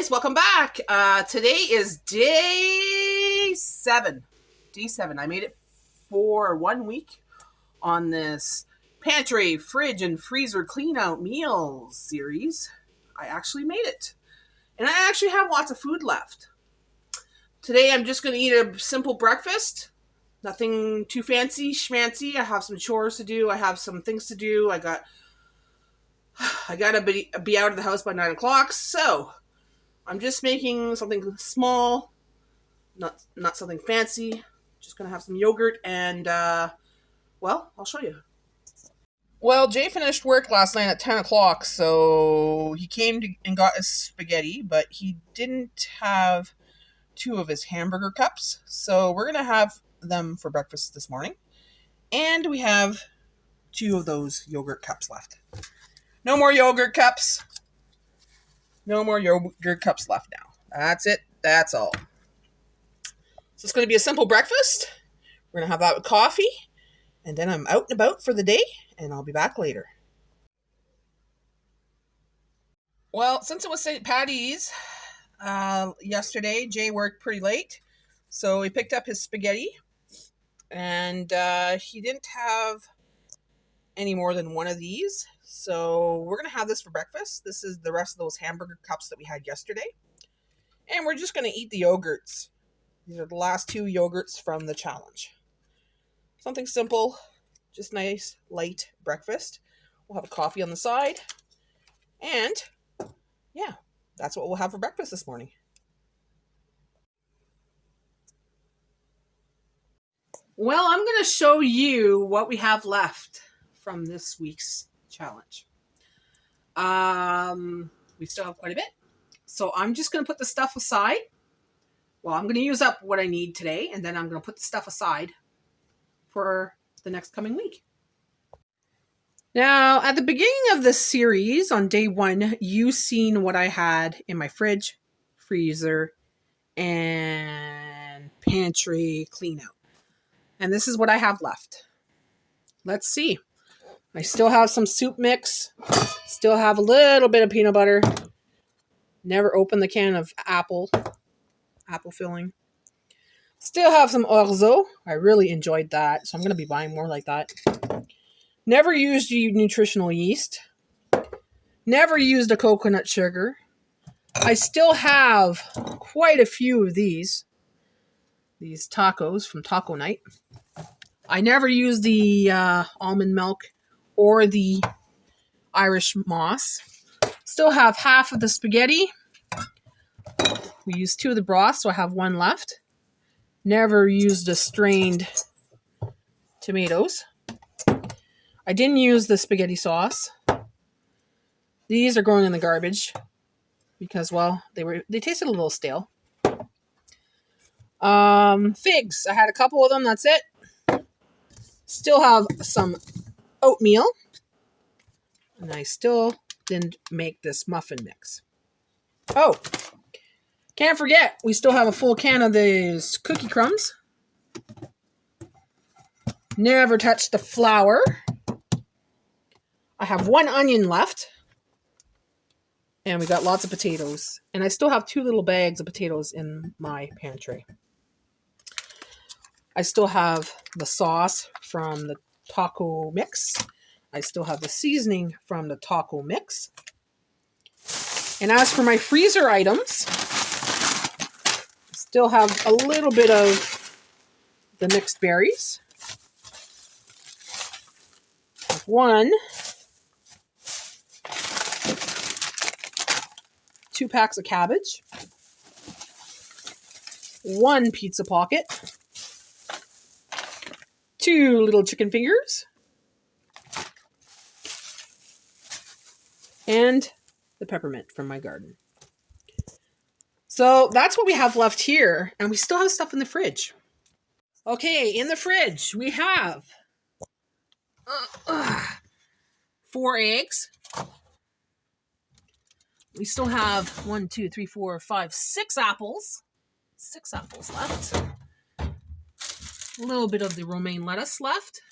guys, welcome back. Today is day 7. Day 7. I made it for 1 week on this Pantry, Fridge, and Freezer Clean Out Meals series. I actually made it. And I actually have lots of food left. Today I'm just going to eat a simple breakfast. Nothing too fancy, schmancy. I have some chores to do. I have some things to do. I gotta be out of the house by 9 o'clock, so I'm just making something small, not something fancy. Just gonna have some yogurt and, well, I'll show you. Well, Jay finished work last night at 10 o'clock, so he came and got his spaghetti, but he didn't have 2 of his hamburger cups, so we're gonna have them for breakfast this morning. And we have 2 of those yogurt cups left. No more yogurt cups. No more yogurt cups left now. That's it. That's all. So it's going to be a simple breakfast. We're going to have that with coffee. And then I'm out and about for the day. And I'll be back later. Well, since it was St. Patty's yesterday, Jay worked pretty late. So he picked up his spaghetti. And he didn't have any more than 1 of these. So we're going to have this for breakfast. This is the rest of those hamburger cups that we had yesterday. And we're just going to eat the yogurts. These are the last 2 yogurts from the challenge. Something simple, just nice, light breakfast. We'll have a coffee on the side. And, yeah, that's what we'll have for breakfast this morning. Well, I'm going to show you what we have left from this week's challenge. We still have quite a bit. So I'm just going to put the stuff aside. Well, I'm going to use up what I need today, and then I'm going to put the stuff aside for the next coming week. Now, at the beginning of this series, on day 1, you've seen what I had in my fridge, freezer, and pantry clean out. And this is what I have left. Let's see. I still have some soup mix. Still have a little bit of peanut butter. Never opened the can of apple filling. Still have some orzo. I really enjoyed that, so I'm going to be buying more like that. Never used nutritional yeast. Never used a coconut sugar. I still have quite a few of these tacos from taco night. I never used the almond milk or the Irish moss. Still have half of the spaghetti. We used 2 of the broth, so I have 1 left. Never used the strained tomatoes. I didn't use the spaghetti sauce. These are going in the garbage because, well, they tasted a little stale. Figs. I had a couple of them, that's it. Still have some oatmeal. And I still didn't make this muffin mix. Oh, can't forget, we still have a full can of these cookie crumbs. Never touched the flour. I have 1 onion left. And we got lots of potatoes. And I still have 2 little bags of potatoes in my pantry. I still have the sauce from the taco mix. I still have the seasoning from the taco mix. And as for my freezer items, I still have a little bit of the mixed berries. 1, 2 packs of cabbage, 1 pizza pocket, 2 little chicken fingers, and the peppermint from my garden. So that's what we have left here, and we still have stuff in the fridge. Okay, in the fridge we have 4 eggs. We still have 1, 2, 3, 4, 5, 6 apples. 6 apples left. A little bit of the romaine lettuce left.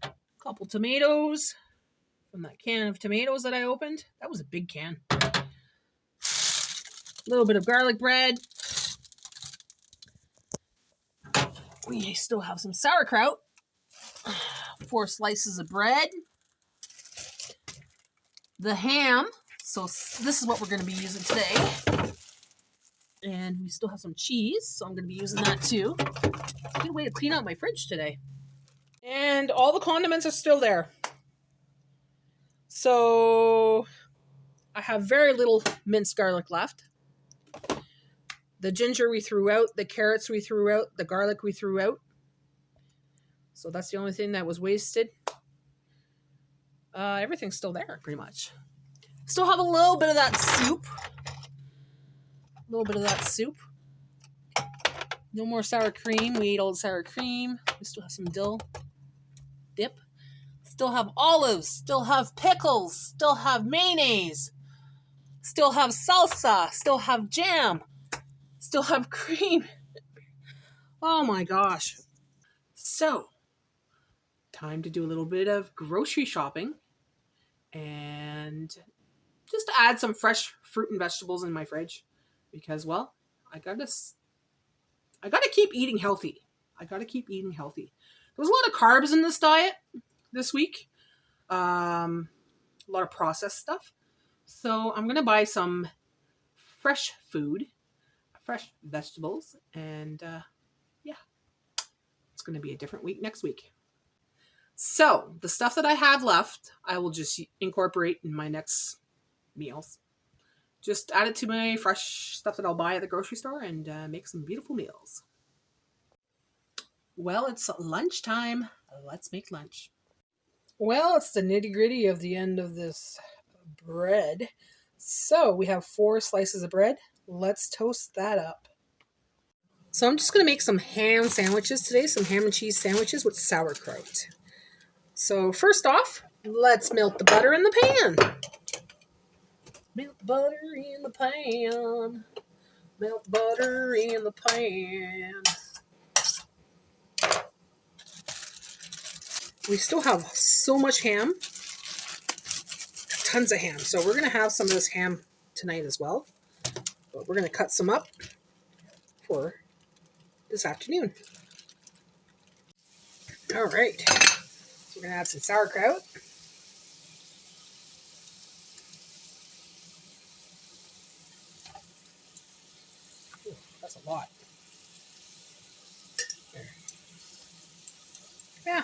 A couple tomatoes from that can of tomatoes that I opened. That was a big can. A little bit of garlic bread. We still have some sauerkraut. 4 slices of bread. The ham. So this is what we're going to be using today. And we still have some cheese, so I'm going to be using that too. Good way to clean out my fridge today. And all the condiments are still there. So I have very little minced garlic left. The ginger we threw out, the carrots we threw out, the garlic we threw out. So that's the only thing that was wasted. Everything's still there, pretty much. Still have a little bit of that soup. No more sour cream. We ate all the sour cream. We still have some dill dip. Still have olives. Still have pickles. Still have mayonnaise. Still have salsa. Still have jam. Still have cream. Oh my gosh. So, time to do a little bit of grocery shopping. And just to add some fresh fruit and vegetables in my fridge. Because, well, I gotta keep eating healthy. There was a lot of carbs in this diet this week. A lot of processed stuff. So I'm going to buy some fresh food, fresh vegetables. And yeah, it's going to be a different week next week. So the stuff that I have left, I will just incorporate in my next meals. Just add it to my fresh stuff that I'll buy at the grocery store and make some beautiful meals. Well, it's lunchtime. Let's make lunch. Well, it's the nitty-gritty of the end of this bread. So we have 4 slices of bread. Let's toast that up. So I'm just going to make some ham sandwiches today, some ham and cheese sandwiches with sauerkraut. So first off, let's melt the butter in the pan. Melt the butter in the pan. Melt the butter in the pan. We still have so much ham. Tons of ham. So we're going to have some of this ham tonight as well. But we're going to cut some up for this afternoon. All right. So we're going to add some sauerkraut. Ooh, that's a lot. There. Yeah.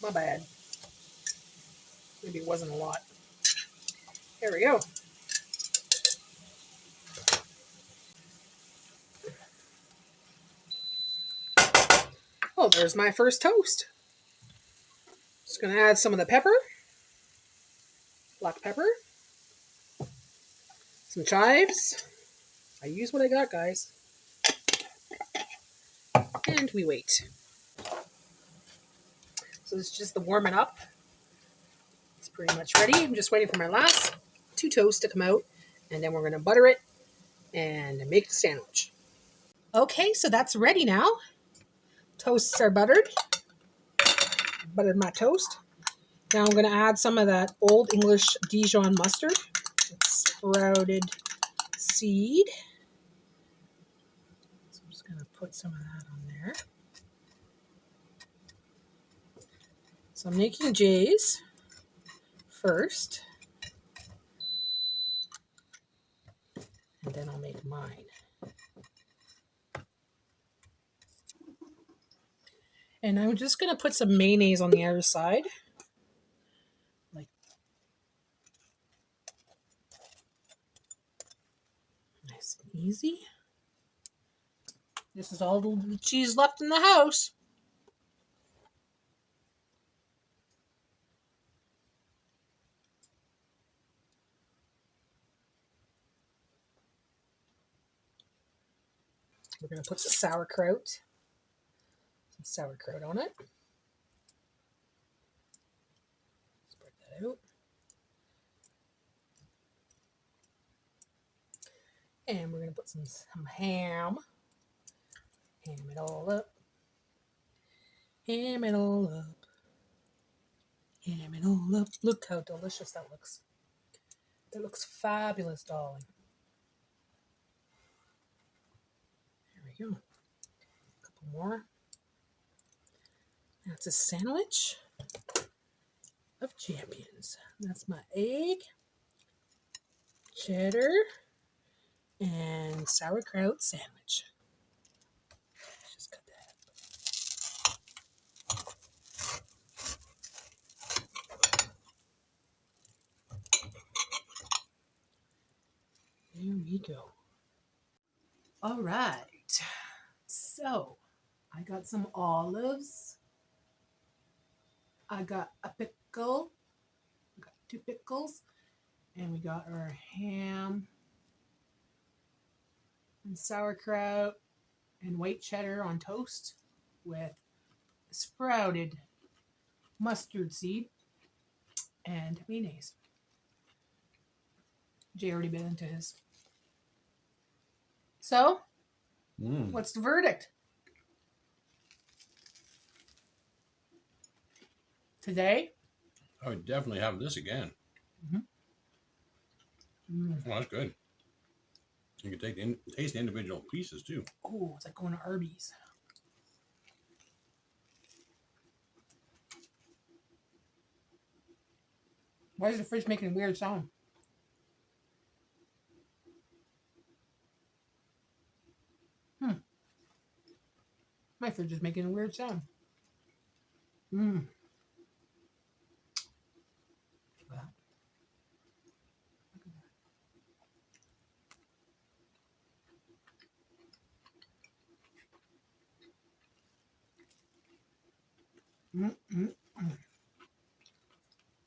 My bad. Maybe it wasn't a lot. There we go. Oh, there's my first toast. Just going to add some of the pepper. Black pepper. Some chives. I use what I got, guys. And we wait. So this is just the warming up. It's pretty much ready. I'm just waiting for my last 2 toasts to come out. And then we're going to butter it and make the sandwich. Okay, so that's ready now. Toasts are buttered. Buttered my toast. Now I'm going to add some of that Old English Dijon mustard. It's sprouted seed. So I'm just going to put some of that on there. So I'm making Jay's first. And then I'll make mine. And I'm just going to put some mayonnaise on the outer side. Like nice and easy. This is all the cheese left in the house. We're going to put the sauerkraut. Some sauerkraut on it. Spread that out. And we're going to put some ham. Ham it all up. Ham it all up. Ham it all up. Look how delicious that looks. That looks fabulous, darling. we go. A couple more. That's a sandwich of champions. That's my egg, cheddar, and sauerkraut sandwich. Just cut that. There we go. All right. So, I got some olives. I got a pickle. I got 2 pickles. And we got our ham and sauerkraut and white cheddar on toast with sprouted mustard seed and mayonnaise. Jay already been into his. So, what's the verdict? Today? I would definitely have this again. Oh, that's good. You can taste the individual pieces too. Oh, it's like going to Arby's. Why is the fridge making a weird sound? My fridge is making a weird sound.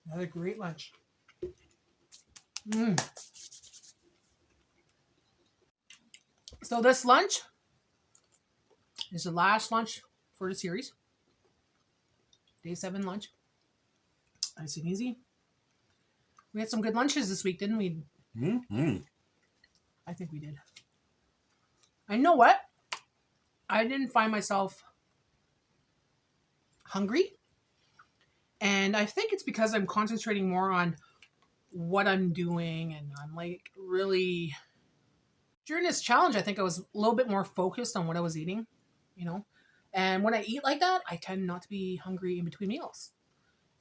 Another great lunch. So this lunch is the last lunch for the series. Day 7 lunch. Nice and easy. We had some good lunches this week, didn't we? I think we did. I know what? I didn't find myself hungry. And I think it's because I'm concentrating more on what I'm doing. And I'm like really... During this challenge, I think I was a little bit more focused on what I was eating, you know. And when I eat like that, I tend not to be hungry in between meals.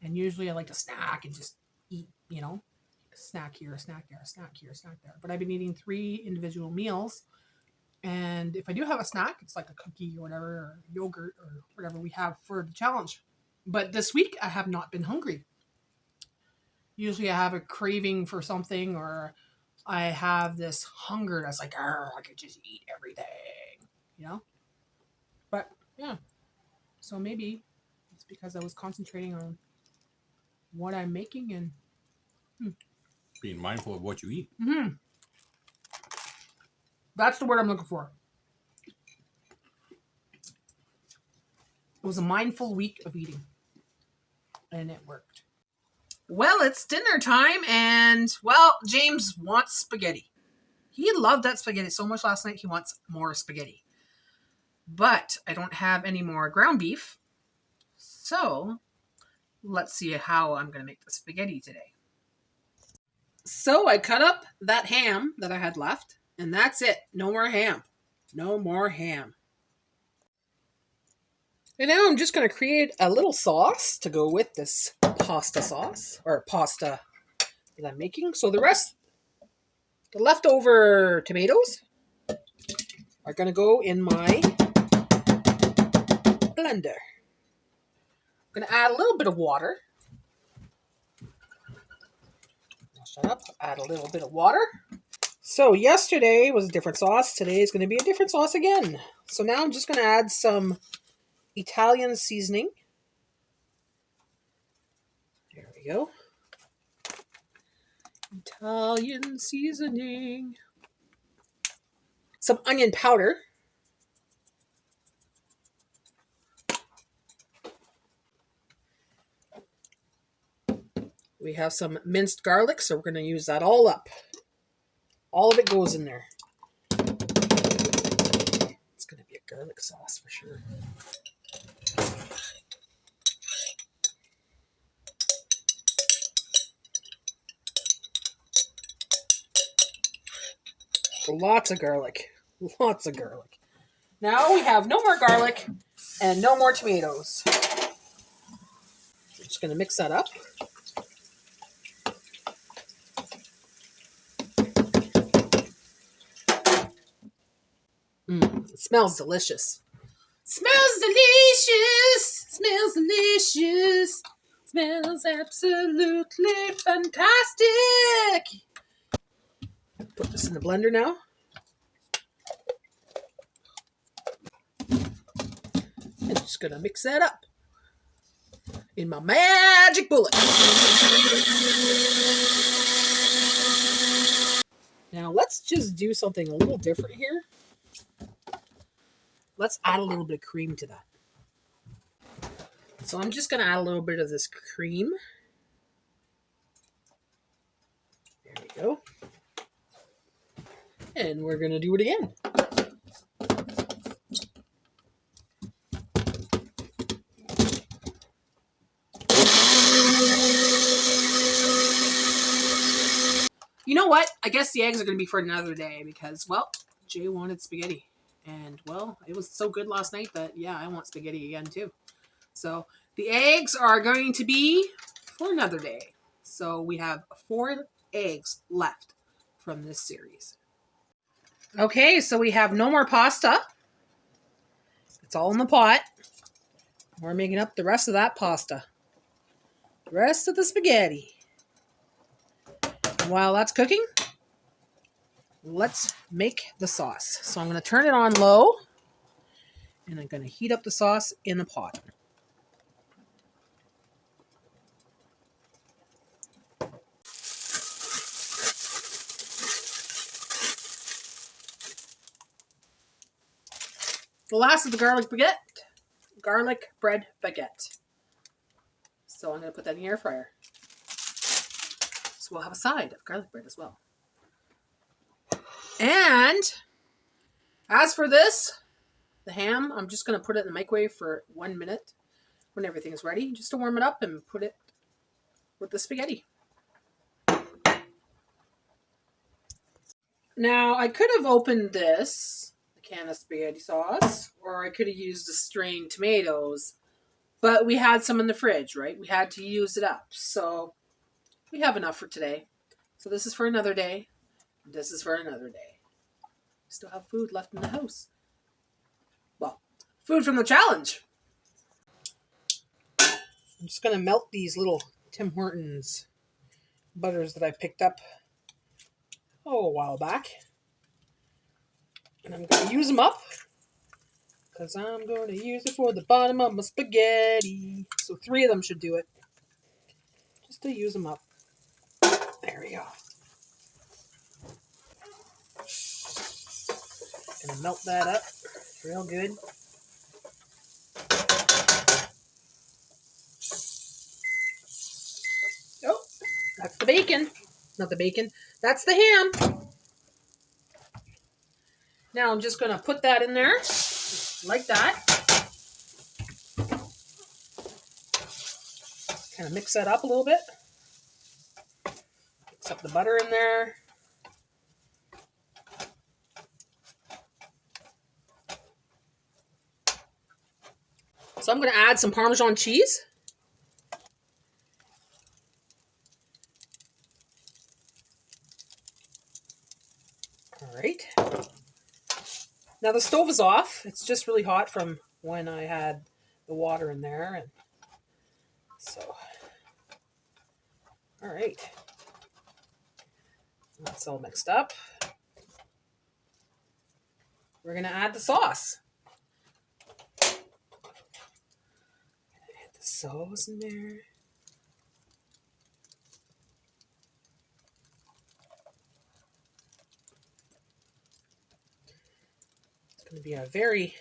And usually I like to snack and just eat, you know. A snack here, a snack there, a snack here, a snack there. But I've been eating 3 individual meals. And if I do have a snack, it's like a cookie or whatever, or yogurt or whatever we have for the challenge. But this week, I have not been hungry. Usually I have a craving for something, or I have this hunger that's like, I could just eat everything, you know? But, yeah. So maybe it's because I was concentrating on what I'm making and... Being mindful of what you eat. That's the word I'm looking for. It was a mindful week of eating. And it worked. Well, it's dinner time, and, well, James wants spaghetti. He loved that spaghetti so much last night, he wants more spaghetti. But I don't have any more ground beef, so let's see how I'm going to make the spaghetti today. So I cut up that ham that I had left, and that's it. No more ham. No more ham. And now I'm just going to create a little sauce to go with this pasta sauce, or pasta that I'm making. So the leftover tomatoes are going to go in my blender. I'm going to add a little bit of water. Shut up. Add a little bit of water. So yesterday was a different sauce. Today is going to be a different sauce again. So now I'm just going to add some Italian seasoning. There we go. Italian seasoning. Some onion powder. We have some minced garlic, so we're going to use that all up. All of it goes in there. It's going to be a garlic sauce for sure. Lots of garlic. Lots of garlic. Now we have no more garlic and no more tomatoes. We're just going to mix that up. It smells delicious. Smells delicious. Smells delicious. Smells absolutely fantastic. Put this in the blender now. And just gonna mix that up in my magic bullet. Now let's just do something a little different here. Let's add a little bit of cream to that. So I'm just gonna add a little bit of this cream. There we go. And we're gonna do it again. You know what? I guess the eggs are going to be for another day because, well, Jay wanted spaghetti. And, well, it was so good last night that, yeah, I want spaghetti again, too. So, the eggs are going to be for another day. So, we have 4 eggs left from this series. Okay, so we have no more pasta. It's all in the pot. We're making up the rest of that pasta. The rest of the spaghetti. And while that's cooking, let's make the sauce. So I'm going to turn it on low, and I'm going to heat up the sauce in the pot. The last of the garlic bread baguette. So I'm going to put that in the air fryer. So we'll have a side of garlic bread as well. And as for this, the ham, I'm just going to put it in the microwave for 1 minute when everything is ready, just to warm it up and put it with the spaghetti. Now, I could have opened this, the can of spaghetti sauce, or I could have used the strained tomatoes, but we had some in the fridge, right? We had to use it up, so we have enough for today. So this is for another day. This is for another day. Still have food left in the house. Well, food from the challenge. I'm just going to melt these little Tim Hortons butters that I picked up a while back. And I'm going to use them up because I'm going to use it for the bottom of my spaghetti. So 3 of them should do it. Just to use them up. There we go. Gonna melt that up real good. Oh, that's the bacon. Not the bacon. That's the ham. Now I'm just gonna put that in there like that. Kind of mix that up a little bit. Mix up the butter in there. So I'm going to add some Parmesan cheese. All right. Now the stove is off. It's just really hot from when I had the water in there. And so, all right. That's all mixed up. We're going to add the sauce. Add the sauce in there. It's going to be a very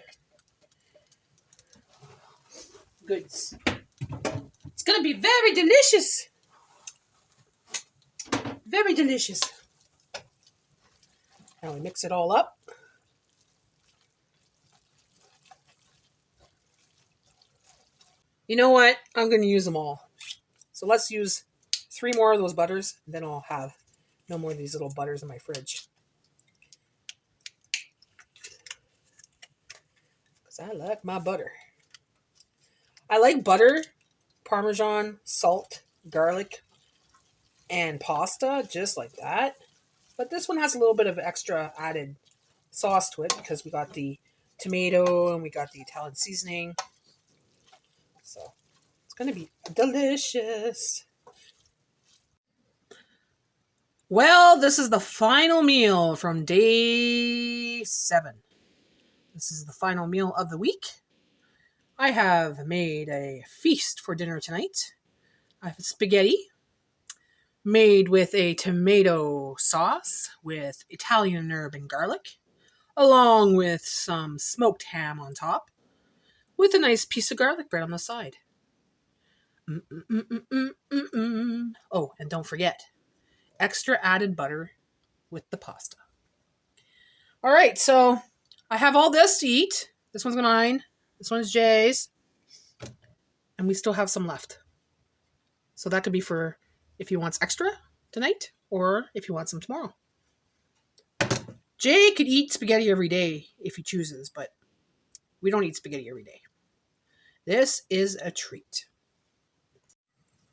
good. It's going to be very delicious. Very delicious. Now we mix it all up. You know what? I'm going to use them all. So let's use 3 more of those butters, and then I'll have no more of these little butters in my fridge. I like my butter. I like butter, Parmesan, salt, garlic, and pasta just like that. But this one has a little bit of extra added sauce to it because we got the tomato and we got the Italian seasoning. So it's going to be delicious. Well, this is the final meal from day 7. This is the final meal of the week. I have made a feast for dinner tonight. I have spaghetti made with a tomato sauce with Italian herb and garlic, along with some smoked ham on top, with a nice piece of garlic bread on the side. Oh, and don't forget, extra added butter with the pasta. All right, so I have all this to eat. This one's mine. This one's Jay's. And we still have some left. So that could be for if he wants extra tonight or if he wants some tomorrow. Jay could eat spaghetti every day if he chooses, but we don't eat spaghetti every day. This is a treat.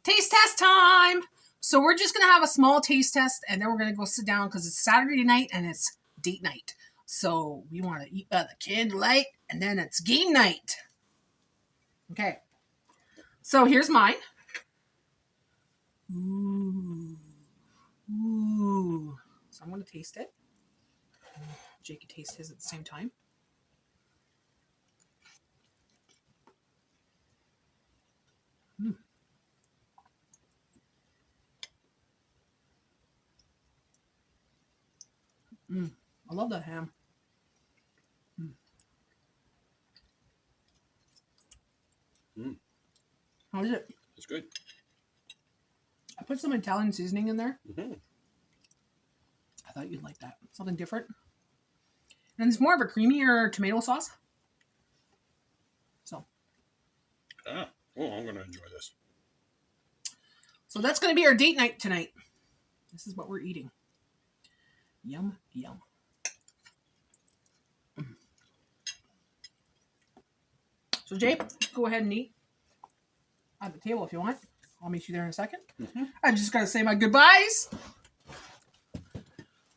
Taste test time! So we're just going to have a small taste test and then we're going to go sit down because it's Saturday night and it's date night. So we want to eat by the candlelight and then it's game night. Okay. So here's mine. Ooh. So I'm going to taste it. Jake can taste his at the same time. I love that ham. How is it? It's good. I put some Italian seasoning in there. Mm-hmm. I thought you'd like that. Something different. And it's more of a creamier tomato sauce. So. Oh, I'm going to enjoy this. So that's going to be our date night tonight. This is what we're eating. Yum, yum. So Jay, go ahead and eat at the table if you want. I'll meet you there in a second. Mm-hmm. I just got to say my goodbyes.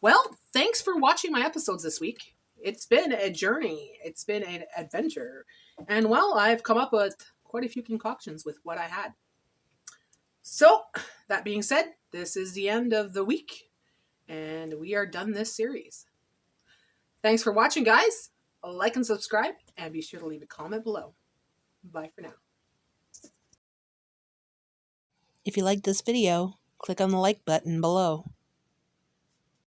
Well, thanks for watching my episodes this week. It's been a journey. It's been an adventure. And well, I've come up with quite a few concoctions with what I had. So, that being said, this is the end of the week. And we are done this series. Thanks for watching, guys. Like and subscribe. And be sure to leave a comment below. Bye for now. If you liked this video, click on the like button below.